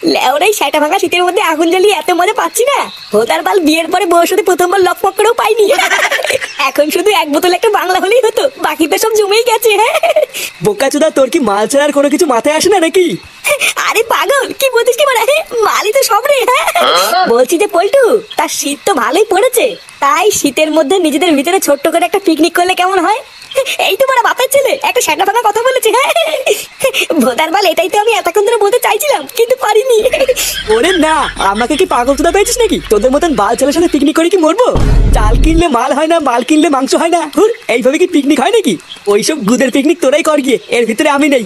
লেওরাই সেটা ভাঙা শীতের মধ্যে আগুন জ্বালিয়ে এত মজা পাচ্ছি না, ভোদার বাল বিয়ের পরে বউর সাথে প্রথমবার লকপক করেও পাইনি। এখন শুধু এক বোতল একটা বাংলা হলেই হতো, বাকিটা সব জমেই গেছে। বোকাচোদা, তোর কি মাল ছাড়ার কোনো কিছু মাথায় আসে না নাকি? আরে পাগল, কি বলছিস কি বলে, মালই তো সব রে। বলছি যে পল্টু, তার শীত তো ভালোই পড়েছে, তাই শীতের মধ্যে নিজেদের ভিতরে ছোট্ট করে একটা পিকনিক করলে কেমন হয়? এই তো বড় বাপের ছেলে একটা সেটা ফাঁকা কথা বলেছে। হ্যাঁ ভোদার বাল, এটাই তো আমি এতক্ষণ ধরে বলতে চাইছিলাম কিন্তু পারিনি। ওরে না, আমাকে কি পাগল চোদা পেয়েছিস নাকি? তোদের মতন বাল ছেলের সাথে পিকনিক করে কি মরবো? চাল কিনলে মাল হয় না, মাল কিনলে মাংস হয় না। হুর, এইভাবে কি পিকনিক হয় নাকি? ওইসব গুদের পিকনিক তোরাই কর গিয়ে, এর ভিতরে আমি নেই।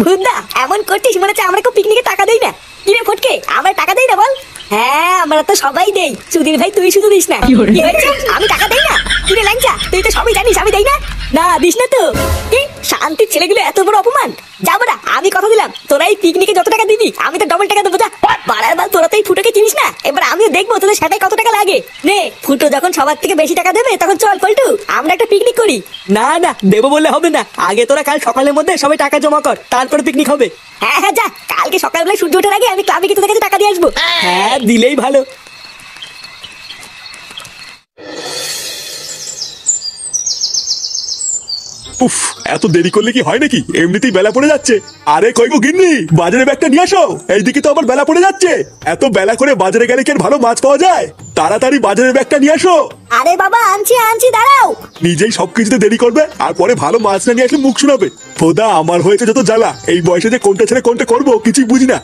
ভুদা এমন করছিস মনে হচ্ছে আমরা কেউ পিকনিকে টাকা দেই না। কি রে ফটকে, আমরা টাকা দেই না বল? হ্যাঁ আমরা তো সবাই দেই, সুধীর ভাই তুই শুধু দিস না। কি হয়েছে, আমি টাকা দেই না? কি রে ল্যাংচা, তুই তো সবই জানিস আমি দেই না। না দিস না তো কি? শান্তির ছেলেগুলো এত বড় অপমান। যাবো না, আমি কথা দিলাম তোরা এই পিকনিকে যত টাকা দিবি আমি তো ডবল টাকা দেবো। যা বাড়ার বাল, তোরা তো এই ফুটোকে চিনিস না, এবার আমিও দেখবো তোদের সেটাই কত টাকা লাগে। নে ফুটো যখন সবার থেকে বেশি টাকা দেবে তখন চল পল্টু আমরা একটা পিকনিক করি। না না, দেবো বললে হবে না, আগে তোরা কাল সকালের মধ্যে সবাই টাকা জমা কর, তারপরে পিকনিক হবে। হ্যাঁ হ্যাঁ যা, কালকে সকালবেলায় সূর্য ওঠার আগে আমি ক্লাবে গিয়ে তোদের কাছে টাকা দিয়ে আসবো। হ্যাঁ দিলেই ভালো। উফ, এত দেরি করলে কি হয় নাকি? এমনিতেই বেলা পড়ে যাচ্ছে। আরে কই গো গিন্নি, বাজারে ব্যাগটা নিয়ে আসো, এইদিকে তো আবার বেলা পড়ে যাচ্ছে। এত বেলা করে বাজারে গেলে কি আর ভালো মাছ পাওয়া যায়? তাড়াতাড়ি বাজারের ব্যাগটা নিয়ে আসো। আরে বাবা আনছি আনছি, দাঁড়াও। নিজেই সবকিছুতে দেরি করবে আর পরে ভালো মাছ না নিয়ে আসলে মুখ শোনাবে। খোদা, আমার হয়েছে যত জ্বালা, এই বয়সে যে কোনটা ছেড়ে কোনটা করবো কিছুই বুঝি না।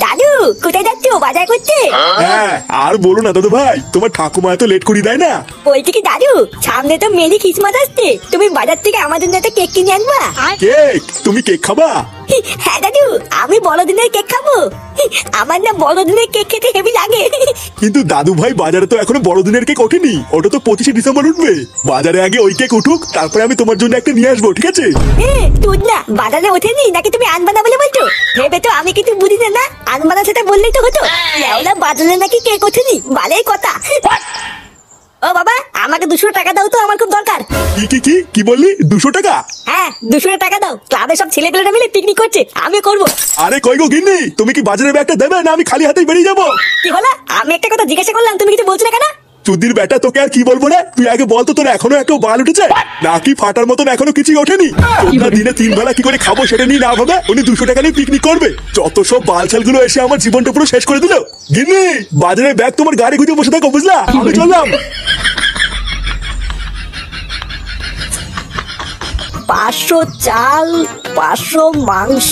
দাদু কোথায় যাচ্ছ, বাজার করতে? হ্যাঁ আর বলো না দাদু ভাই, তোমার ঠাকুমা এত লেট করি দেয় না। বলছি কি দাদু, সামনে তো মেরি খ্রিসমাস আসছে, তুমি বাজার থেকে আমার জন্য একটা কেক কিনে আনবা। কেক? তুমি কেক খাবা? হ্যাঁ দাদু, আমি বড়দিনের কেক খাবো। আমার না বড়দিনের কেক খেতে হেভি লাগে। কিন্তু দাদু ভাই, বাজারে তো এখনো বড়দিনের কেক ওঠেনি, ওটা তো 25শে ডিসেম্বর উঠবে। বাজারে আগে ওই কেক উঠুক, তারপরে আমি তোমার জন্য একটা নিয়ে আসবো, ঠিক আছে? তুই না বাজারে ওঠেনি নাকি তুমি আনবা না বলে বলছো? ভেবে তো আমি কিছু বুঝি না, আনবা না সেটা বললেই তো হতো। লেওলা বাজারে নাকি কেক ওঠেনি, ভালোই কথা। ও বাবা, আমাকে 200 টাকা দাও তো, আমার খুব দরকার। কি কি কি কি বললি? 200 টাকা? হ্যাঁ 200 টাকা দাও, ক্লাবে সব ছেলেপেলেরা মিলে পিকনিক করছে, আমিও করবো। আরে কই গো গিন্নি, তুমি কি বাজারের ব্যাগটা দেবে না আমি খালি হাতেই বেরিয়ে যাবো? কি হলো? আমি একটা কথা জিজ্ঞাসা করলাম, তুমি কিছু বলছো না কেন? চুদির বেটা, তোকে আর কি বলবো রে? তুই আগে বলতো, তোর এখনো একটা বাল উঠেছে নাকি? ফাটার মতন এখনো কিছুই ওঠেনি? তোমরা দিনে 3 বেলা কি করে খাবো সেটা নিয়ে না ভাবে উনি 200 টাকা নিয়ে পিকনিক করবে? যত সব বালছালগুলো এসে আমার জীবনটা পুরো শেষ করে দিল। গিন্নি, বাজারের ব্যাগ তোমার গাড়ি গুঁজে বসে থাকো, বুঝলা? আমি চললাম। 500 চাল, 500 মাংস,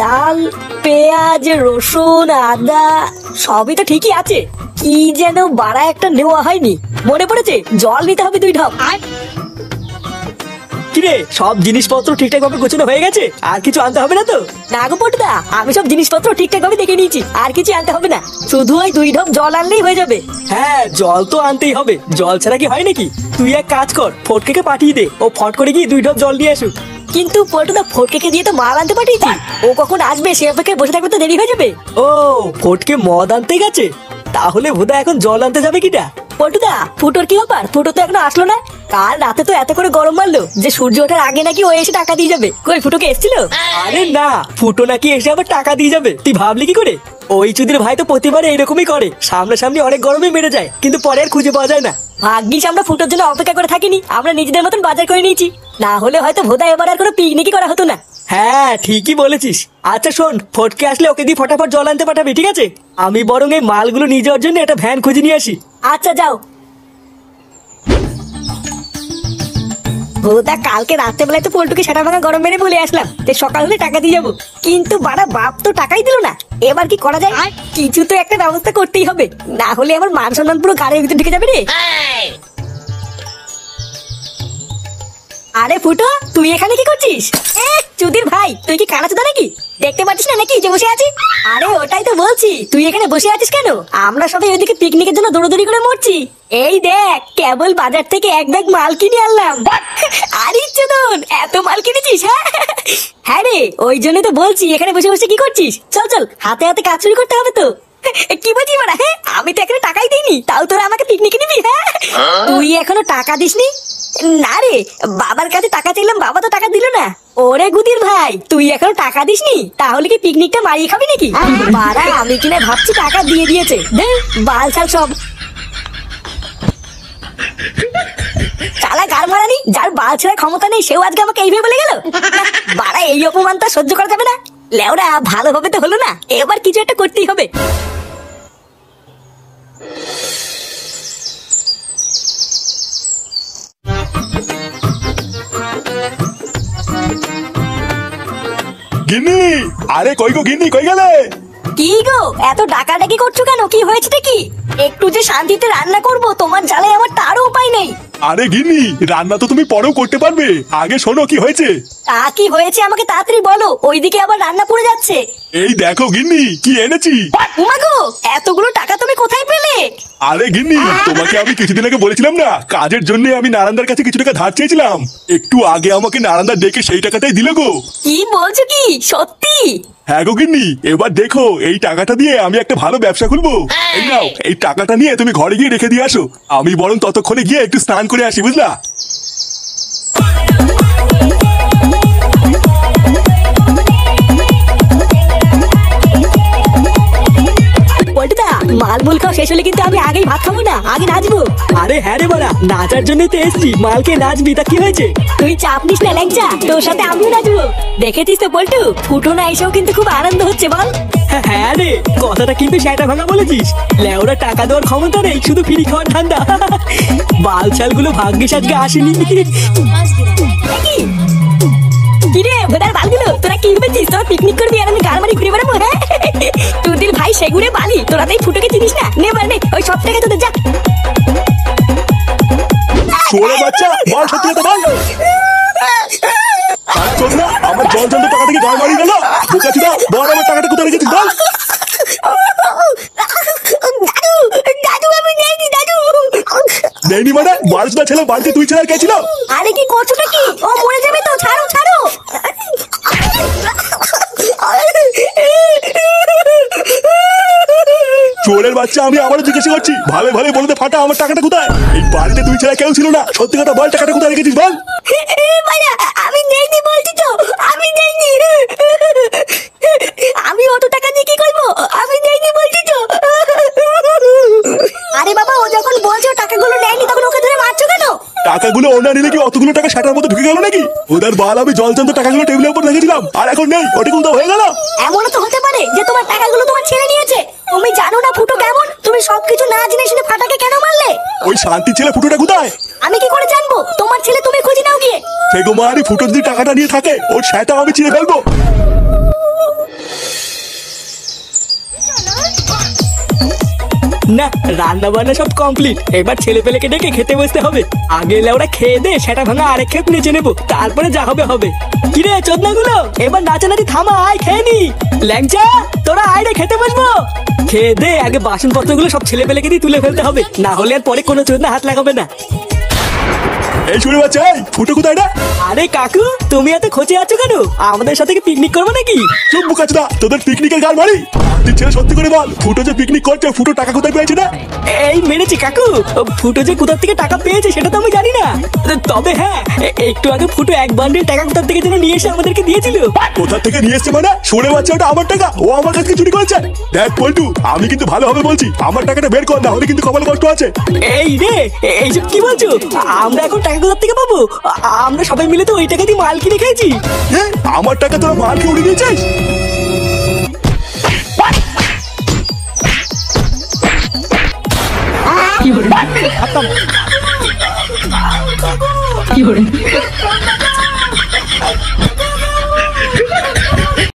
ডাল, পেঁয়াজ, রসুন, আদা সবই তো ঠিকই আছে, কি যেন বাড়া একটা নেওয়া হয়নি। মনে পড়েছে, জল নিতে হবে 2 ঢপ। কিরে, সব জিনিসপত্র ঠিকঠাক ভাবে গোছানো হয়ে গেছে? আর কিছু আনতে হবে না তো? না গো পটুদা, আমি সব জিনিসপত্র ঠিকঠাক ভাবে দেখে নিয়েছি, আর কিছু আনতে হবে না, শুধু ওই 2 ঢপ জল আনলেই হয়ে যাবে। হ্যাঁ জল তো আনতেই হবে, জল ছাড়া কি হয় নাকি? তুই এক কাজ কর, ফটকে পাঠিয়ে দে, ও ফট করে গিয়ে 2 ঢপ জল নিয়ে আসুক। কিন্তু পটুদা ফটকে দিয়ে তো মাল আনতে পাঠিয়েছি, ও কখন আসবে সে অপেক্ষায় বসে থাকবে তো দেরি হয়ে যাবে। ও ফটকে মদ আনতে গেছে, তাহলে ভোদা এখন জল আনতে যাবে কিটা? পটুদা ফুটোর কি ব্যাপার? ফুটো তো এখনো আসলো না। কাল রাতে তো এত করে গরম মারলো যে সূর্য ওঠার আগে নাকি ও এসে টাকা দিয়ে যাবে। কই ফুটোকে এসেছিল? আরে না, ফুটো নাকি এসে আবার টাকা দিয়ে যাবে, তুই ভাবলি কি করে? ওই চুদির ভাই তো প্রতিবারে এরকমই করে, সামনাসামনি অনেক গরমে মেরে যায় কিন্তু পরে আর খুঁজে পাওয়া যায় না। ভাগ্যিস আমরা ফুটোর জন্য অপেক্ষা করে থাকিনি, আমরা নিজেদের মতন বাজার করে নিয়েছি, না হলে হয়তো ভোদা এবার আর কোনো পিকনিকই করা হতো না। হ্যাঁ ঠিকই বলেছিস। আচ্ছা শোন, ফটকে আসলে ওকে দিয়ে ফটাফট জল আনতে পাঠাবি, ঠিক আছে? আমি বরং এই মালগুলো নিয়ে যাওয়ার জন্য একটা ভ্যান খুঁজে নিয়ে আসি। আচ্ছা যাও। ভোদা কালকে রাত্রেবেলায় তো পল্টুকে সেটা ভাঙা গরম মেরে বলে আসলাম যে সকাল হলে টাকা দিয়ে যাবো, কিন্তু বাড়া বাপ তো টাকাই দিল না। এবার কি করা যায়? কিছু তো একটা ব্যবস্থা করতেই হবে, না হলে আমার মান সম্মান পুরো গাড়ির ভিতরে ঢুকে যাবে রে। আরে ফুটো, তুই এখানে কি করছিস? চুদির ভাই, তুই কি কানাচোদা নাকি? দেখতে পাচ্ছিস না নাকি যে বসে আছি? আরে ওটাই তো বলছি, তুই এখানে বসে আছিস কেন? আমরা সবাই ওইদিকে পিকনিকের জন্য দৌড়দৌড়ি করে মরছি। এই দেখ, কেবল বাজার থেকে এক ব্যাগ মাল কিনে আনলাম। আরে চোদন, এত মাল কিনেছিস? হ্যাঁ রে, ওই জন্য তো বলছি এখানে বসে বসে কি করছিস? চল চল, হাতে হাতে কাজ শুরু করতে হবে তো। কি বলছিস মারা? হ্যাঁ, আমি তো এখানে টাকাই দিইনি, তাও তোরা আমাকে পিকনিকে নিবি? হ্যাঁ, তুই এখনো টাকা দিসনি? না রে, বাবার কাছে টাকা চাইলাম, বাবা তো টাকা দিল না। ওরে গুদির ভাই, তুই এখনো টাকা দিসনি? তাহলে কি পিকনিকটা মারিয়ে খাবি নাকি? বাড়া, আমি কিনা ভাবছি টাকা দিয়ে দিয়েছে। বালছাল সব চালা গার মারানি, যার বাল ছেড়ার ক্ষমতা নেই সেও আজকে আমাকে এইভাবে বলে গেল। বাড়া, এই অপমানটা সহ্য করা যাবে না। লেওরা, ভালোভাবে তো হলো না, এবার কিছু একটা করতেই হবে। গিন্নি, আরে কই গো গিন্নি, কই গেলে? কি গো, এত ডাকাডাকি করছো কেন? কি হয়েছে কি? একটু যে শান্তিতে রান্না করব, তোমার জ্বালায় আমার তারও উপায় নেই। আরে গিন্নি, রান্না তো তুমি পরেও করতে পারবে, আগে শোনো কি হয়েছে। তা কি হয়েছে আমাকে তাড়াতাড়ি বলো, ওইদিকে আবার রান্না পড়ে যাচ্ছে। এই দেখো গিন্নি, কি এনেছি। উমা গো, এতগুলো টাকা তুমি কোথায় পেলে? আরে গিন্নি, তোমাকে আমি কিছুদিন আগে বলেছিলাম না, কাজের জন্য আমি নারায়ণদার কাছে কিছু টাকা ধার চেয়েছিলাম। একটু আগে আমাকে নারায়ণদা ডেকে সেই টাকাটাই দিল গো। কি বলছো কি, সত্যি? হ্যাঁ গো গিন্নি, এবার দেখো এই টাকাটা দিয়ে আমি একটা ভালো ব্যবসা খুলবো। এই নাও, এই টাকাটা নিয়ে তুমি ঘরে গিয়ে রেখে দিয়ে আসো, আমি বরং ততক্ষণে গিয়ে একটু স্নান করে আসি, বুঝলা? পল্টুদা, মালমূল খাওয়া শেষ হলে কিন্তু আমি আগেই ভাত খাবো না, আগে নাচবো। আরে হ্যাঁ রে বাড়া, নাচার জন্যই তো এসছি, মালকে নাচবি, তা কি হয়েছে? তুই চাপ নিস না ল্যাংচা, তোর সাথে আমিও নাচবো। দেখেছিস তো পল্টু, ফুটো না এসেও কিন্তু খুব আনন্দ হচ্ছে, বল? হ্যাঁ রে, কথাটা কিন্তু সেটা ভাঙা বলেছিস। লেওরা টাকা দেওয়ার ক্ষমতা নেই, শুধু ফিরি খাওয়ার ঠান্ডা। বালছাল গুলো ভাগ্যিস আজকে আসেনি। কি রে ভোদার বালগুলো, তোরা কি ভেবেছিস তোরা পিকনিক করবি আর আমি গাড় মারি ঘুরে বেড়াবো? হ্যাঁ, তোদের ভাই সেগুড়ে বালি, তোরা তাই ফুটোকে চিনিস না। নে মানে নে, ওই সব টাকা তোদের যা। ছোড়ে বাচ্চা, বল সত্যি কথা বল। চল না, আমার জল জল টাকা থেকে গাড় মারি গেল। বোকা চুদা, বল আমার টাকাটা কোথায় রেখেছিস বল। দাদু, দাদু আমি নেইনি দাদু। নেইনি মানে? বারোটা ছেলে বাড়িতে তুই ছেলে আর কে ছিল? আরে কি করছো নাকি? ও মরে যাবে তো, ছাড়ো ছাড়ো। চোরের বাচ্চা, আমি আবারও জিজ্ঞাসা করছি, ভালো ভালো বলতে ফাটা, আমার টাকাটা কোথায়? এই বাড়িতে তুই ছেলে কেউ ছিল না, সত্যি কথা বল, টাকাটা কোথায় রেখেছিস বল। আমি নেইনি বলছি তো, আমি নেইনি। আমি অত টাকা দিয়ে কি করবো? আমি নেইনি বলছি তো। আরে বাবা, ও যখন বলছো টাকাগুলো নেয়নি, তখন ওকে ধরে মারছো কেন? টাকাগুলো ওনা নিলে কি অতগুলো টাকা শাটার মতো ঢুকে গেল নাকি? ওদের বাল, আমি জলচন্দ টাকাগুলো টেবিলের উপর রেখেছিলাম, আর এখন নেই, ওটা কোথাও হয়ে গেল। এমনও তো হতে পারে যে তোমার টাকাগুলো তোমার ছেলে নিয়েছে। তুমি জানো না ফুটো কেমন? তুমি সবকিছু না জেনে শুনে ফাটাকে কেন মারলে? ওই শান্তি ছেলে ফুটোটা কোথায়? আমি কি করে জানবো? তোমার ছেলে তুমি খুঁজে নাও গিয়ে। সে গোমারি ফুটো যদি টাকাটা নিয়ে থাকে, ওর সেটা আমি চিনে ফেলবো। না, রান্না বান্না সব কমপ্লিট, এবার ছেলে পেলেকে ডেকে খেতে বসতে হবে। আগে ওরা খেয়ে দে, সেটা ভাঙা আরেক খেপ নেচে নেবো, তারপরে যা হবে হবে। কিরে চোদনা গুলো, এবার নাচানাচি থামা, আয় খেয়ে নি। ল্যাংচা, তোরা আয় রে, খেতে বসবো। খেয়ে দে, আগে বাসনপত্র গুলো সব ছেলে পেলেকে দিয়ে তুলে ফেলতে হবে, না হলে আর পরে কোনো চোদনা হাত লাগাবে না। এই শুনে বাচ্চা, ফুটো কোথায় না? আরে কাকু, তুমি এত খোঁজে আছো কেন? আমাদের সাথে কি পিকনিক করবো নাকি? চুপ বুকাচুদা, তোদের পিকনিকের গাল মারি। তুই ছেলে সত্যি করে বল, ফুটো যে পিকনিক করছে, ফুটো টাকা কোথায় পেয়েছে না? এই মেরেছি কাকু, ফুটো যে কোথা থেকে টাকা পেয়েছে সেটা তো আমি জানি না, তবে হ্যাঁ, একটু আগে ফুটো এক বান্ডিল টাকা কোথা থেকে যেন নিয়ে এসে আমাদেরকে দিয়েছিল। কোথা থেকে নিয়ে এসছে মানে? শুনে বাচ্চা, ওটা আমার টাকা, ও আমার কাছে চুরি করেছে। দেখ পল্টু, আমি কিন্তু ভালোভাবে বলছি, আমার টাকাটা বের কর, না হলে কিন্তু কপালে কষ্ট আছে। এই রে, এইসব কি বলছো? আমরা এখন টাকা কোথা থেকে পাবো? আমরা সবাই মিলে তো ওই টাকা দিয়ে মাল কিনে খেয়েছি। হ্যাঁ, আমার টাকা তোরা মাল খেয়ে উড়িয়ে দিয়েছিস? কি